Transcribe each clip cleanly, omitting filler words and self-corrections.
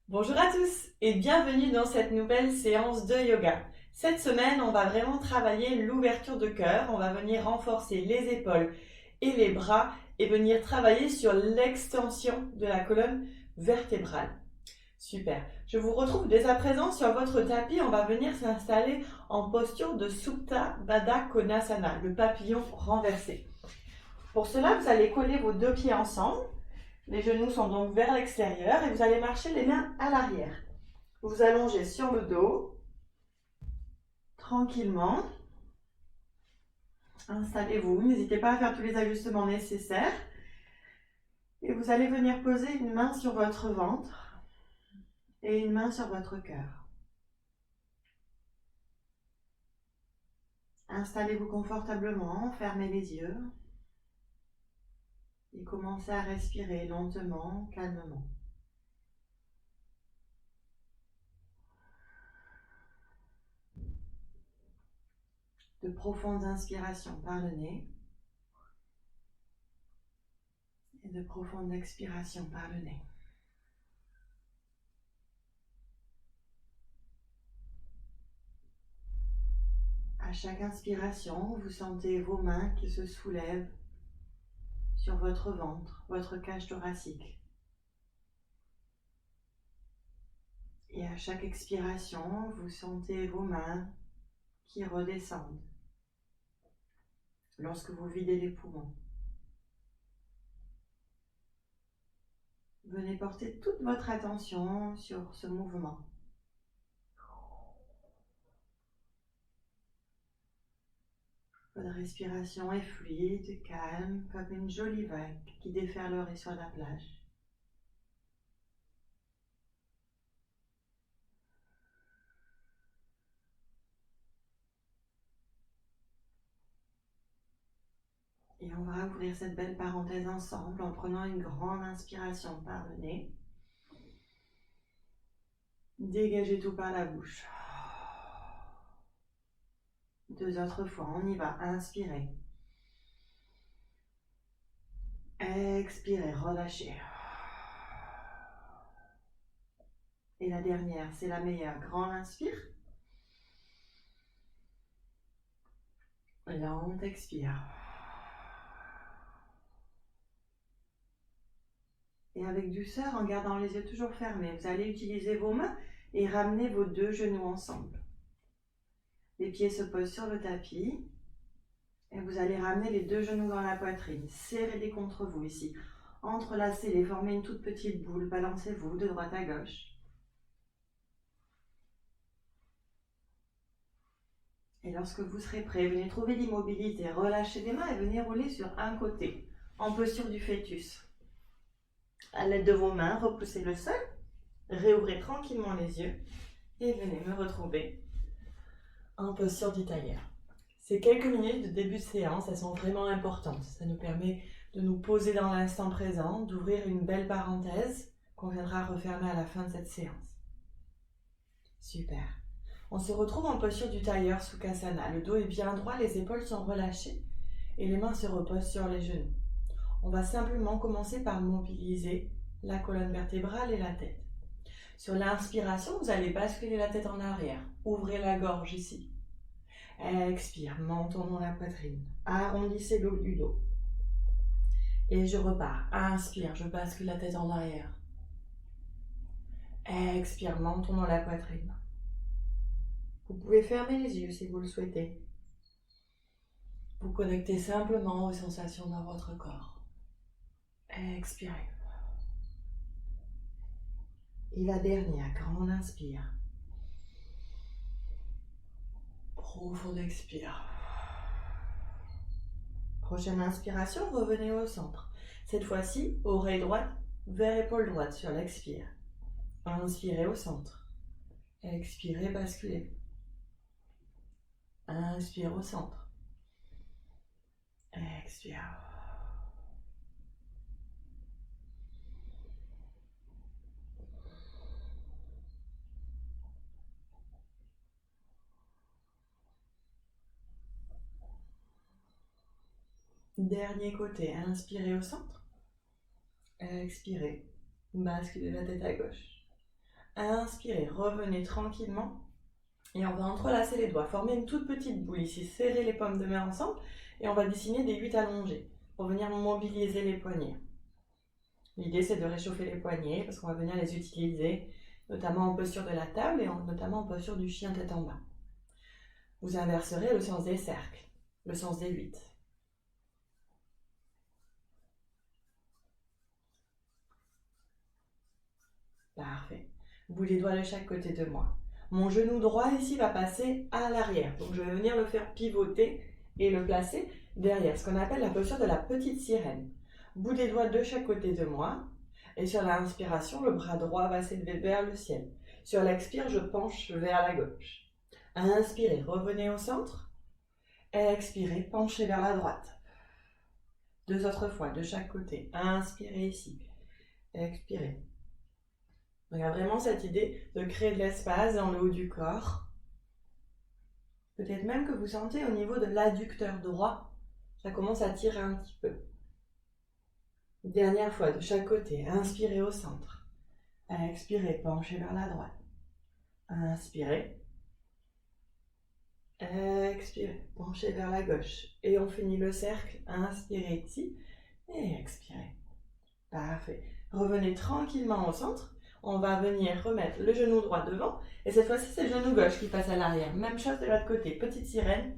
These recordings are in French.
Bonjour à tous et bienvenue dans cette nouvelle séance de yoga. Cette semaine, on va vraiment travailler l'ouverture de cœur. On va venir renforcer les épaules et les bras et venir travailler sur l'extension de la colonne vertébrale. Super. Je vous retrouve dès à présent sur votre tapis. On va venir s'installer en posture de Supta Baddha Konasana, le papillon renversé. Pour cela, vous allez coller vos deux pieds ensemble. Les genoux sont donc vers l'extérieur et vous allez marcher les mains à l'arrière. Vous vous allongez sur le dos, tranquillement. Installez-vous, n'hésitez pas à faire tous les ajustements nécessaires. Et vous allez venir poser une main sur votre ventre et une main sur votre cœur. Installez-vous confortablement, fermez les yeux et commencez à respirer lentement, calmement. De profondes inspirations par le nez et de profondes expirations par le nez. À chaque inspiration, vous sentez vos mains qui se soulèvent sur votre ventre, votre cage thoracique. Et à chaque expiration, vous sentez vos mains qui redescendent lorsque vous videz les poumons. Venez porter toute votre attention sur ce mouvement. Votre respiration est fluide, calme, comme une jolie vague qui déferlerait sur la plage. Et on va ouvrir cette belle parenthèse ensemble en prenant une grande inspiration par le nez. Dégagez tout par la bouche. Deux autres fois, on y va. Inspirez. Expirez, relâchez. Et la dernière, c'est la meilleure. Grand inspire. Lente expire. Et avec douceur, en gardant les yeux toujours fermés, vous allez utiliser vos mains et ramener vos deux genoux ensemble. Les pieds se posent sur le tapis et vous allez ramener les deux genoux dans la poitrine. Serrez-les contre vous ici. Entrelacez-les, formez une toute petite boule. Balancez-vous de droite à gauche. Et lorsque vous serez prêt, venez trouver l'immobilité. Relâchez les mains et venez rouler sur un côté, en posture du fœtus. À l'aide de vos mains, repoussez le sol, réouvrez tranquillement les yeux et venez me retrouver en posture du tailleur. Ces quelques minutes de début de séance, elles sont vraiment importantes. Ça nous permet de nous poser dans l'instant présent, d'ouvrir une belle parenthèse qu'on viendra refermer à la fin de cette séance. Super. On se retrouve en posture du tailleur Sukhasana. Le dos est bien droit, les épaules sont relâchées et les mains se reposent sur les genoux. On va simplement commencer par mobiliser la colonne vertébrale et la tête. Sur l'inspiration, vous allez basculer la tête en arrière. Ouvrez la gorge ici. Expire, menton dans la poitrine. Arrondissez le haut du dos. Et je repars. Inspire, je bascule la tête en arrière. Expire, menton dans la poitrine. Vous pouvez fermer les yeux si vous le souhaitez. Vous connectez simplement aux sensations dans votre corps. Expirez. Et la dernière, grande inspire. Profonde expire. Prochaine inspiration, revenez au centre. Cette fois-ci, oreille droite vers épaule droite sur l'expire. Inspirez au centre. Expirez, basculez. Inspire au centre. Expire. Dernier côté, inspirez au centre. Expirez. Basculez la tête à gauche. Inspirez, revenez tranquillement. Et on va entrelacer les doigts, former une toute petite boule ici, serrer les paumes de main ensemble. Et on va dessiner des 8 allongés pour venir mobiliser les poignets. L'idée, c'est de réchauffer les poignets parce qu'on va venir les utiliser, notamment en posture de la table et notamment en posture du chien tête en bas. Vous inverserez le sens des cercles, le sens des 8. Parfait. Bout les doigts de chaque côté de moi. Mon genou droit ici va passer à l'arrière. Donc je vais venir le faire pivoter et le placer derrière, ce qu'on appelle la posture de la petite sirène. Bout des doigts de chaque côté de moi. Et sur l'inspiration, le bras droit va s'élever vers le ciel. Sur l'expire, je penche vers la gauche. Inspirez, revenez au centre. Expirez, penchez vers la droite. 2 autres fois, de chaque côté. Inspirez ici. Expirez. Donc, il y a vraiment cette idée de créer de l'espace dans le haut du corps. Peut-être même que vous sentez au niveau de l'adducteur droit, ça commence à tirer un petit peu. Dernière fois, de chaque côté. Inspirez au centre. Expirez, penchez vers la droite. Inspirez. Expirez, penchez vers la gauche. Et on finit le cercle. Inspirez ici et expirez. Parfait. Revenez tranquillement au centre. On va venir remettre le genou droit devant. Et cette fois-ci, c'est le genou gauche qui passe à l'arrière. Même chose de l'autre côté. Petite sirène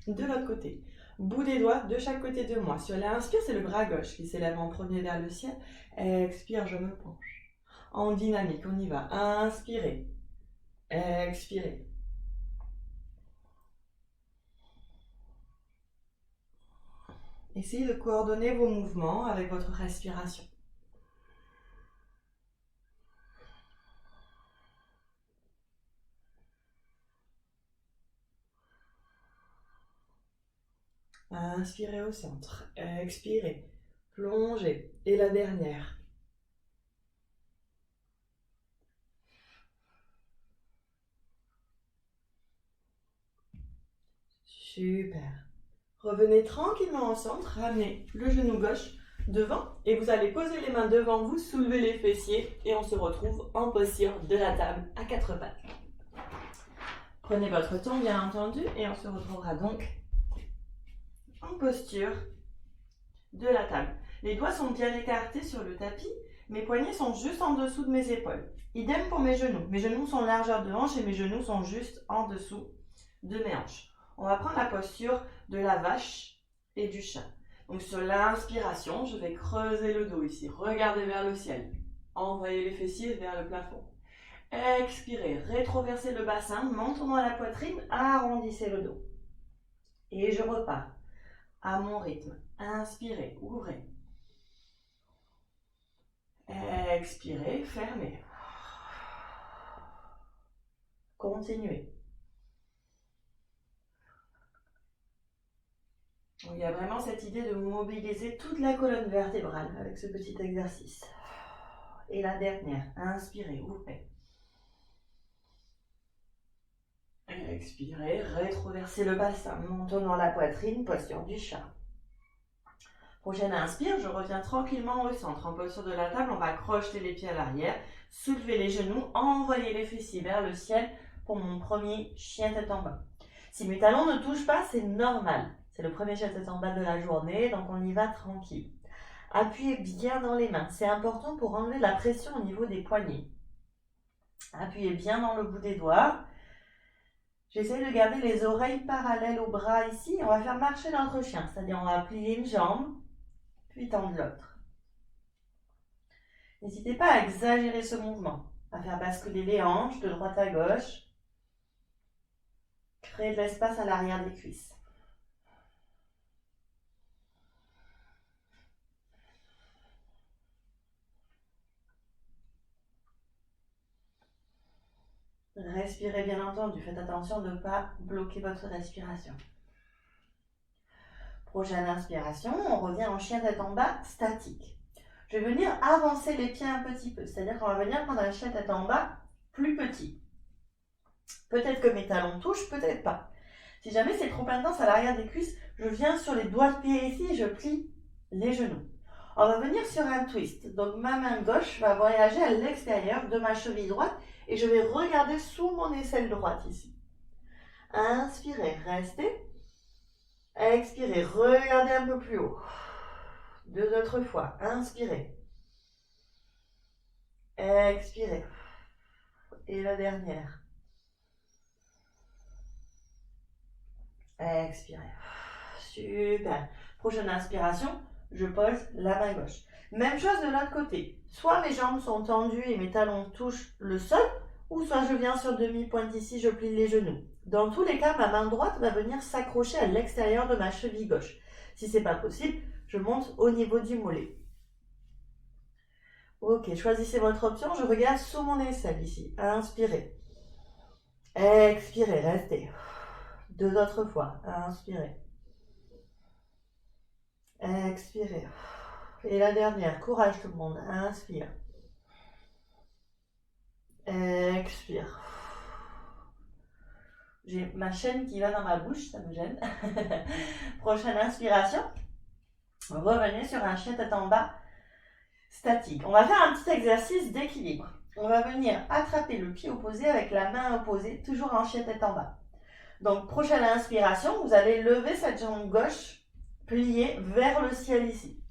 de l'autre côté. Bout des doigts de chaque côté de moi. Sur l'inspire, c'est le bras gauche qui s'élève en premier vers le ciel. Expire, je me penche. En dynamique, on y va. Inspirez. Expirez. Essayez de coordonner vos mouvements avec votre respiration. Inspirez au centre. Expirez. Plongez. Et la dernière. Super. Revenez tranquillement au centre, ramenez le genou gauche devant et vous allez poser les mains devant vous, soulever les fessiers et on se retrouve en posture de la table à 4 pattes. Prenez votre temps bien entendu et on se retrouvera donc en posture de la table. Les doigts sont bien écartés sur le tapis, mes poignets sont juste en dessous de mes épaules. Idem pour mes genoux. Mes genoux sont largeur de hanche et mes genoux sont juste en dessous de mes hanches. On va prendre la posture de la vache et du chat. Donc sur l'inspiration, je vais creuser le dos ici. Regardez vers le ciel. Envoyez les fessiers vers le plafond. Expirez, rétroversez le bassin, menton dans la poitrine, arrondissez le dos. Et je repars à mon rythme. Inspirez, ouvrez. Expirez, fermez. Continuez. Donc, il y a vraiment cette idée de mobiliser toute la colonne vertébrale avec ce petit exercice. Et la dernière, inspirez, ouvrez. Expirez, rétroversez le bassin, menton dans la poitrine, posture du chat. Prochaine inspire, je reviens tranquillement au centre. En posture de la table, on va crocheter les pieds à l'arrière, soulever les genoux, envoyer les fessiers vers le ciel pour mon premier chien tête en bas. Si mes talons ne touchent pas, c'est normal. C'est le premier chien tête en bas de la journée, donc on y va tranquille. Appuyez bien dans les mains. C'est important pour enlever la pression au niveau des poignets. Appuyez bien dans le bout des doigts. J'essaie de garder les oreilles parallèles au bras ici. On va faire marcher notre chien, c'est-à-dire on va plier une jambe, puis tendre l'autre. N'hésitez pas à exagérer ce mouvement, à faire basculer les hanches de droite à gauche. Créer de l'espace à l'arrière des cuisses. Respirez bien entendu, faites attention de ne pas bloquer votre respiration. Prochaine inspiration, on revient en chien tête en bas statique. Je vais venir avancer les pieds un petit peu, c'est-à-dire qu'on va venir prendre un chien tête en bas plus petit. Peut-être que mes talons touchent, peut-être pas. Si jamais c'est trop intense à l'arrière des cuisses, je viens sur les doigts de pied ici et je plie les genoux. On va venir sur un twist. Donc ma main gauche va voyager à l'extérieur de ma cheville droite et je vais regarder sous mon aisselle droite ici. Inspirez, restez. Expirez, regardez un peu plus haut. 2 autres fois. Inspirez. Expirez. Et la dernière. Expirez. Super. Prochaine inspiration, je pose la main gauche. Même chose de l'autre côté. Soit mes jambes sont tendues et mes talons touchent le sol, ou soit je viens sur demi-pointe ici, je plie les genoux. Dans tous les cas, ma main droite va venir s'accrocher à l'extérieur de ma cheville gauche. Si ce n'est pas possible, je monte au niveau du mollet. Ok, choisissez votre option. Je regarde sous mon aisselle ici. Inspirez. Expirez, restez. 2 autres fois. Inspirez. Expirez. Et la dernière, courage tout le monde. Inspire. Expire. J'ai ma chaîne qui va dans ma bouche, ça me gêne. Prochaine inspiration. Revenez sur un chien tête en bas statique. On va faire un petit exercice d'équilibre. On va venir attraper le pied opposé avec la main opposée, toujours en chien tête en bas. Donc, prochaine inspiration, vous allez lever cette jambe gauche, pliée vers le ciel ici.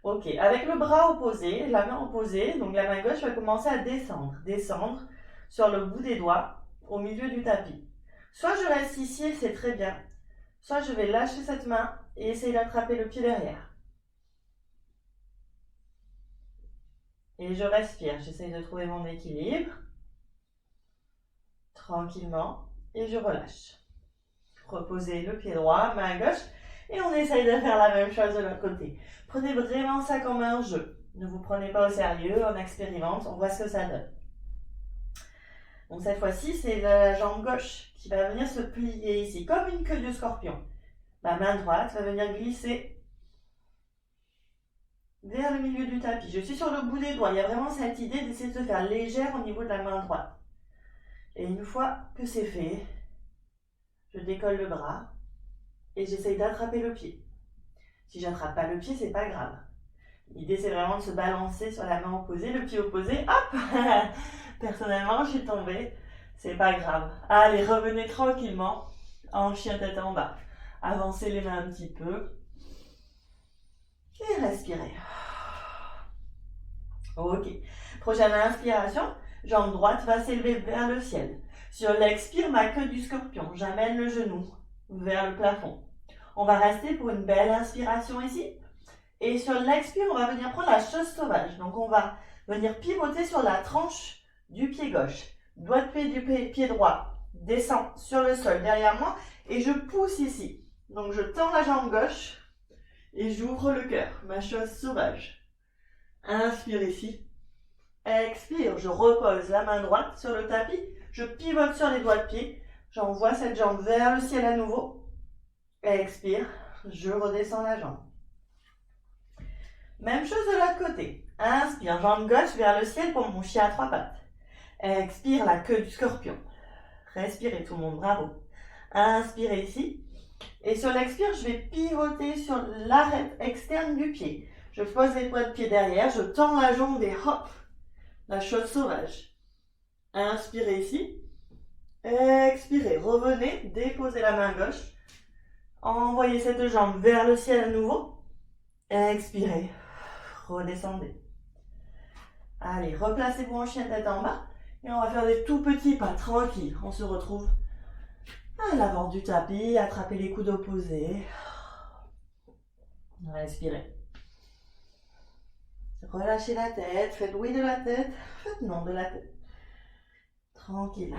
Ok, avec le bras opposé, la main opposée, donc la main gauche va commencer à descendre sur le bout des doigts, au milieu du tapis. Soit je reste ici, c'est très bien. Soit je vais lâcher cette main et essayer d'attraper le pied derrière. Et je respire, j'essaye de trouver mon équilibre. Tranquillement. Et je relâche. Reposez le pied droit, main gauche. Et on essaye de faire la même chose de l'autre côté. Prenez vraiment ça comme un jeu. Ne vous prenez pas au sérieux, on expérimente, on voit ce que ça donne. Donc cette fois-ci, c'est la jambe gauche qui va venir se plier ici, comme une queue de scorpion. Ma main droite va venir glisser vers le milieu du tapis. Je suis sur le bout des doigts. Il y a vraiment cette idée d'essayer de se faire légère au niveau de la main droite. Et une fois que c'est fait, je décolle le bras et j'essaye d'attraper le pied. Si j'attrape pas le pied, c'est pas grave. L'idée, c'est vraiment de se balancer sur la main opposée, le pied opposé. Hop! Personnellement, je suis tombée. C'est pas grave. Allez, revenez tranquillement en chien tête en bas. Avancez les mains un petit peu. Et respirez. Ok. Prochaine inspiration. Jambe droite va s'élever vers le ciel. Sur l'expire, ma queue du scorpion. J'amène le genou vers le plafond. On va rester pour une belle inspiration ici. Et sur l'expire, on va venir prendre la chose sauvage. Donc, on va venir pivoter sur la tranche du pied gauche. Doigt de pied du pied droit descend sur le sol derrière moi et je pousse ici. Donc, je tends la jambe gauche et j'ouvre le cœur. Ma chose sauvage. Inspire ici. Expire. Je repose la main droite sur le tapis. Je pivote sur les doigts de pied. J'envoie cette jambe vers le ciel à nouveau. Expire. Je redescends la jambe. Même chose de l'autre côté. Inspire, jambe gauche vers le ciel pour mon chien à 3 pattes. Expire, la queue du scorpion. Respirez tout le monde, bravo. Inspirez ici. Et sur l'expire, je vais pivoter sur l'arête externe du pied. Je pose les doigts de pied derrière, je tends la jambe et hop, la chose sauvage. Inspirez ici. Expirez, revenez, déposez la main gauche. Envoyez cette jambe vers le ciel à nouveau. Expirez. Redescendez. Allez, replacez-vous en chien tête en bas. Et on va faire des tout petits pas, tranquilles. On se retrouve à l'avant du tapis, attrapez les coudes opposés. Respirez. Relâchez la tête, faites oui de la tête, faites non de la tête. Tranquille.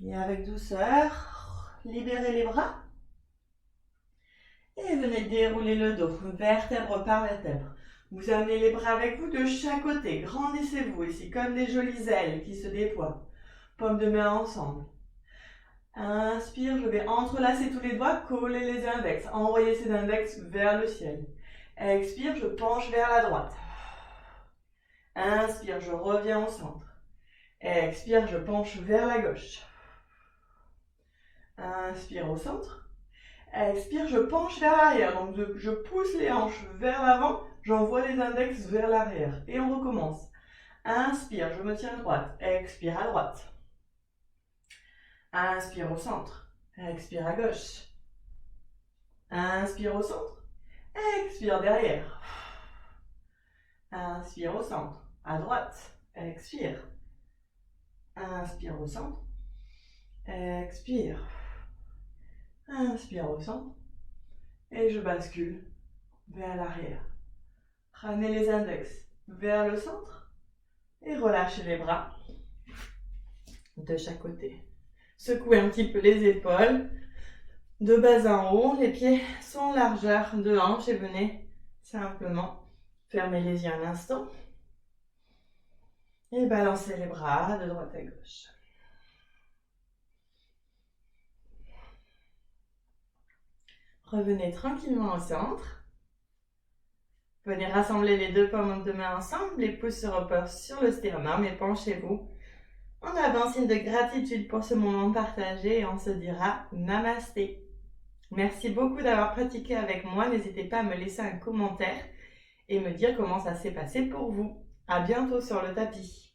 Et avec douceur, libérez les bras. Et venez dérouler le dos, vertèbre par vertèbre. Vous amenez les bras avec vous de chaque côté. Grandissez-vous ici, comme des jolies ailes qui se déploient. Paumes de main ensemble. Inspire, je vais entrelacer tous les doigts, coller les index. Envoyez ces index vers le ciel. Expire, je penche vers la droite. Inspire, je reviens au centre. Expire, je penche vers la gauche. Inspire au centre. Expire, je penche vers l'arrière. Donc je pousse les hanches vers l'avant, j'envoie les index vers l'arrière. Et on recommence. Inspire, je me tiens à droite. Expire à droite. Inspire au centre. Expire à gauche. Inspire au centre. Expire derrière. Inspire au centre. À droite. Expire. Inspire au centre. Expire. Inspire au centre. Et je bascule vers l'arrière. Ramenez les index vers le centre. Et relâchez les bras de chaque côté. Secouez un petit peu les épaules. De bas en haut, les pieds sont largeur de hanche et venez simplement fermer les yeux un instant. Et balancez les bras de droite à gauche. Revenez tranquillement au centre. Venez rassembler les deux paumes de main ensemble. Les pouces se reposent sur le sternum et penchez-vous en avant, signe de gratitude pour ce moment partagé et on se dira Namasté. Merci beaucoup d'avoir pratiqué avec moi. N'hésitez pas à me laisser un commentaire et me dire comment ça s'est passé pour vous. À bientôt sur le tapis.